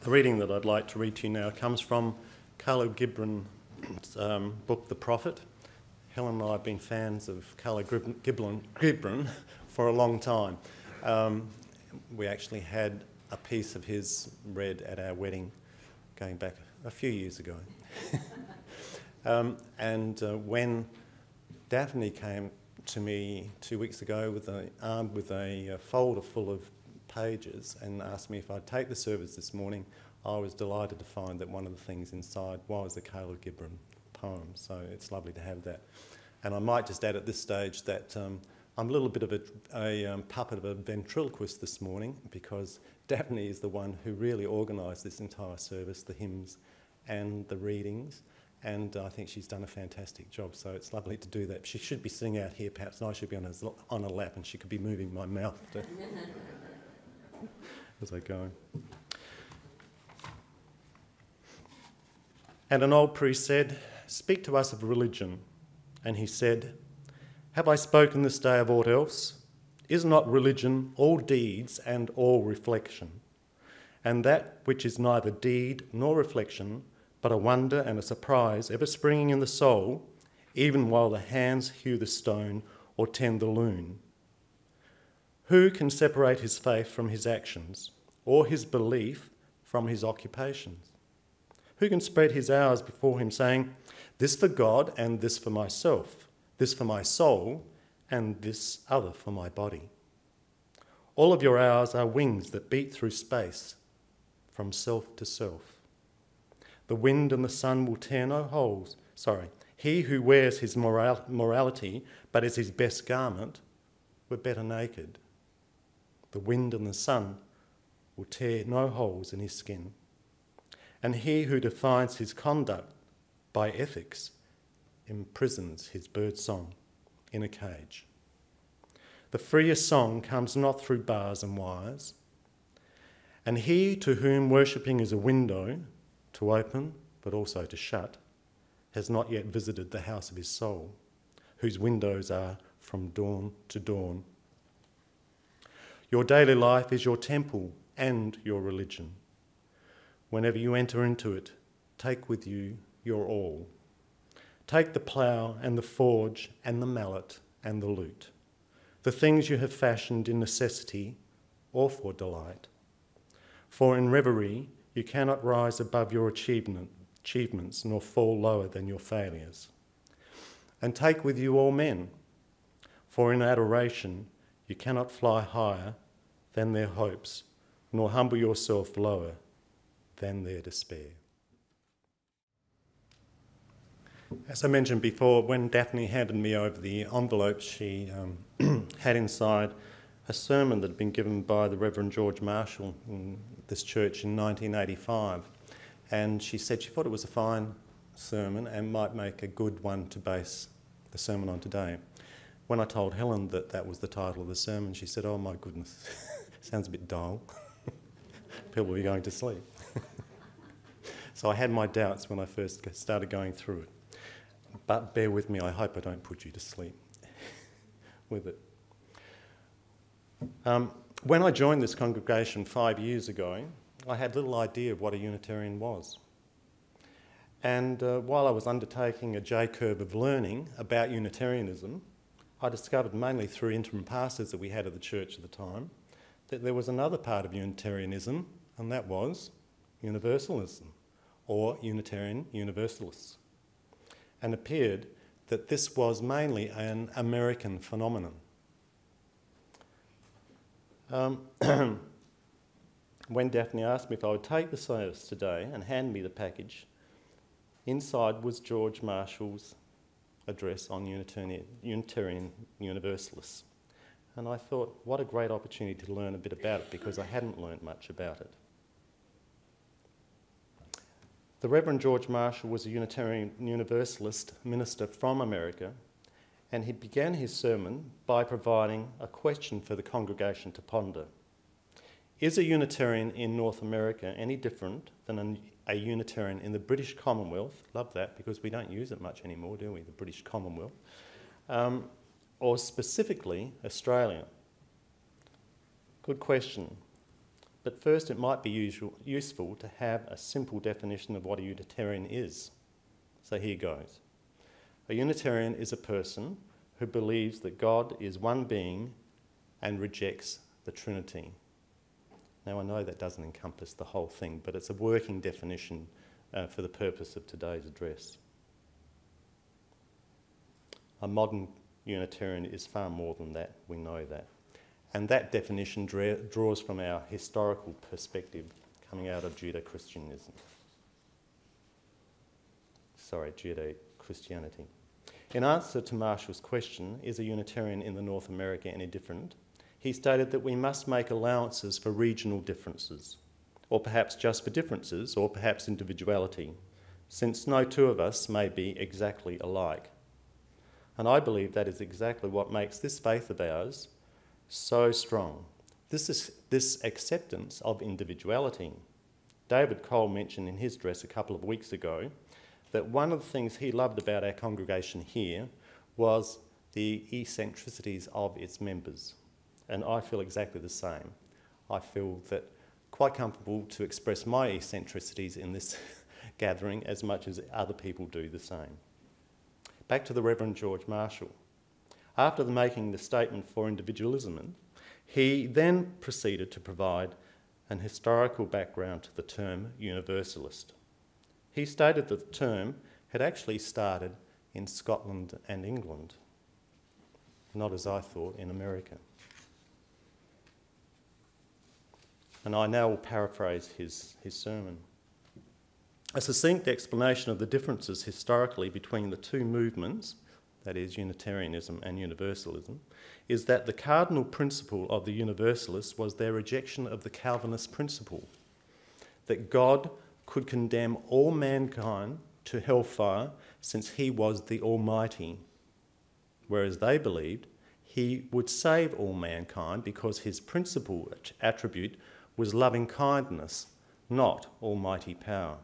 The reading that I'd like to read to you now comes from Khalil Gibran's book, The Prophet. Helen and I have been fans of Khalil Gibran for a long time. We actually had a piece of his read at our wedding going back a few years ago. When Daphne came to me 2 weeks ago armed with a folder full of pages and asked me if I'd take the service this morning, I was delighted to find that one of the things inside was a Khalil Gibran poem, so it's lovely to have that. And I might just add at this stage that I'm a little bit of a puppet of a ventriloquist this morning, because Daphne is the one who really organised this entire service, the hymns and the readings, and I think she's done a fantastic job, so it's lovely to do that. She should be sitting out here perhaps, and I should be on her lap, and she could be moving my mouth as I go. And an old priest said, "Speak to us of religion." And he said, "Have I spoken this day of aught else? Is not religion all deeds and all reflection? And that which is neither deed nor reflection, but a wonder and a surprise ever springing in the soul, even while the hands hew the stone or tend the loom? Who can separate his faith from his actions, or his belief from his occupations? Who can spread his hours before him, saying, this for God and this for myself, this for my soul and this other for my body? All of your hours are wings that beat through space from self to self. The wind and the sun will tear no holes. He who wears his morality but is his best garment were better naked. The wind and the sun will tear no holes in his skin. And he who defines his conduct by ethics imprisons his bird song in a cage. The freest song comes not through bars and wires. And he to whom worshipping is a window to open but also to shut has not yet visited the house of his soul, whose windows are from dawn to dawn. Your daily life is your temple and your religion. Whenever you enter into it, take with you your all. Take the plough and the forge and the mallet and the lute, the things you have fashioned in necessity or for delight. For in reverie you cannot rise above your achievements nor fall lower than your failures. And take with you all men, for in adoration you cannot fly higher than their hopes, nor humble yourself lower than their despair. As I mentioned before, when Daphne handed me over the envelope, she had inside a sermon that had been given by the Reverend George Marshall in this church in 1985. And she said she thought it was a fine sermon and might make a good one to base the sermon on today. When I told Helen that that was the title of the sermon, she said, "Oh my goodness, sounds a bit dull. People will be going to sleep." So I had my doubts when I first started going through it. But bear with me, I hope I don't put you to sleep with it. When I joined this congregation 5 years ago, I had little idea of what a Unitarian was. And while I was undertaking a J-curve of learning about Unitarianism, I discovered mainly through interim pastors that we had at the church at the time that there was another part of Unitarianism, and that was Universalism, or Unitarian Universalists. And appeared that this was mainly an American phenomenon. When Daphne asked me if I would take the service today and hand me the package, inside was George Marshall's address on Unitarian Universalists. And I thought, what a great opportunity to learn a bit about it, because I hadn't learned much about it. The Reverend George Marshall was a Unitarian Universalist minister from America, and he began his sermon by providing a question for the congregation to ponder. Is a Unitarian in North America any different than a Unitarian in the British Commonwealth? Love that, because we don't use it much anymore, do we, the British Commonwealth? Or specifically Australia? Good question. But first, it might be useful to have a simple definition of what a Unitarian is. So here goes. A Unitarian is a person who believes that God is one being and rejects the Trinity. Now, I know that doesn't encompass the whole thing, but it's a working definition for the purpose of today's address. A modern Unitarian is far more than that, we know that. And that definition draws from our historical perspective coming out of Judeo-Christianity. In answer to Marshall's question, is a Unitarian in the North America any different? He stated that we must make allowances for regional differences, or perhaps just for differences, or perhaps individuality, since no two of us may be exactly alike. And I believe that is exactly what makes this faith of ours so strong. This acceptance of individuality. David Cole mentioned in his address a couple of weeks ago that one of the things he loved about our congregation here was the eccentricities of its members. And I feel exactly the same. I feel that quite comfortable to express my eccentricities in this gathering as much as other people do the same. Back to the Reverend George Marshall. After making the statement for individualism, he then proceeded to provide an historical background to the term universalist. He stated that the term had actually started in Scotland and England, not as I thought in America. And I now will paraphrase his sermon. A succinct explanation of the differences historically between the two movements, that is Unitarianism and Universalism, is that the cardinal principle of the Universalists was their rejection of the Calvinist principle, that God could condemn all mankind to hellfire since he was the Almighty, whereas they believed he would save all mankind because his principal attribute was loving kindness, not almighty power.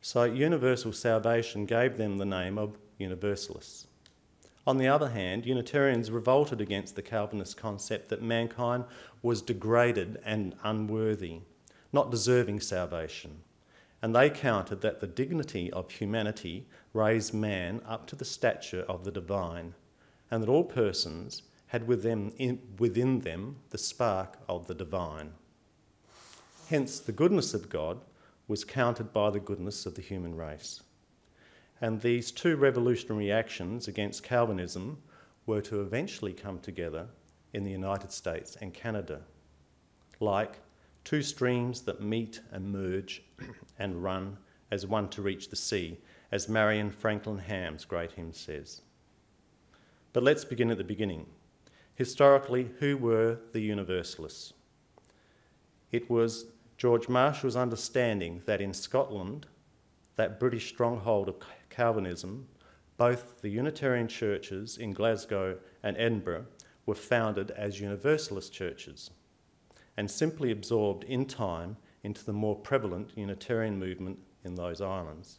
So universal salvation gave them the name of Universalists. On the other hand, Unitarians revolted against the Calvinist concept that mankind was degraded and unworthy, not deserving salvation, and they countered that the dignity of humanity raised man up to the stature of the divine, and that all persons had within them the spark of the divine. Hence, the goodness of God was countered by the goodness of the human race. And these two revolutionary actions against Calvinism were to eventually come together in the United States and Canada, like two streams that meet and merge and run as one to reach the sea, as Marion Franklin Ham's great hymn says. But let's begin at the beginning. Historically, who were the Universalists? It was George Marshall's understanding that in Scotland, that British stronghold of Calvinism, both the Unitarian churches in Glasgow and Edinburgh were founded as Universalist churches and simply absorbed in time into the more prevalent Unitarian movement in those islands.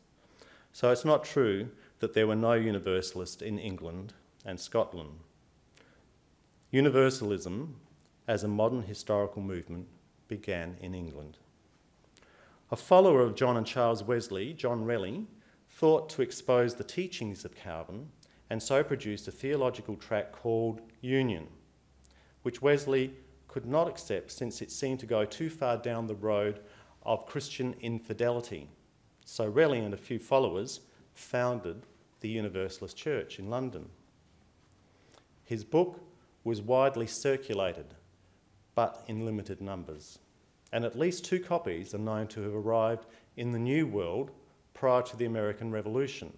So it's not true that there were no Universalists in England and Scotland. Universalism, as a modern historical movement, began in England. A follower of John and Charles Wesley, John Relly, thought to expose the teachings of Calvin and so produced a theological tract called Union, which Wesley could not accept since it seemed to go too far down the road of Christian infidelity. So Relly and a few followers founded the Universalist Church in London. His book was widely circulated, but in limited numbers, and at least 2 copies are known to have arrived in the New World prior to the American Revolution,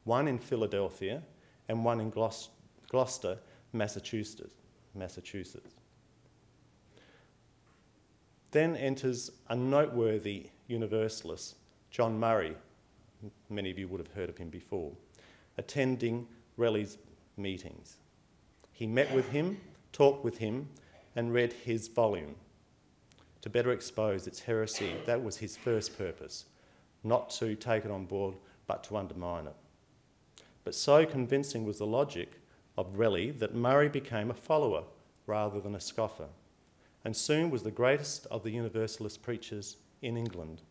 one in Philadelphia and one in Gloucester, Massachusetts. Then enters a noteworthy Universalist, John Murray. Many of you would have heard of him before, attending Relly's meetings. He met with him, talked with him, and read his volume to better expose its heresy. That was his first purpose, not to take it on board, but to undermine it. But so convincing was the logic of Relly that Murray became a follower rather than a scoffer, and soon was the greatest of the Universalist preachers in England.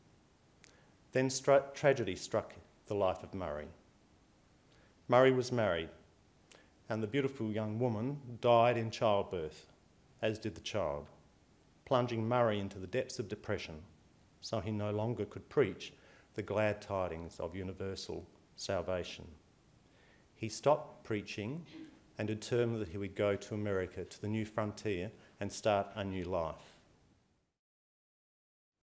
Then tragedy struck the life of Murray. Murray was married, and the beautiful young woman died in childbirth, as did the child, plunging Murray into the depths of depression, so he no longer could preach the glad tidings of universal salvation. He stopped preaching and determined that he would go to America, to the new frontier, and start a new life.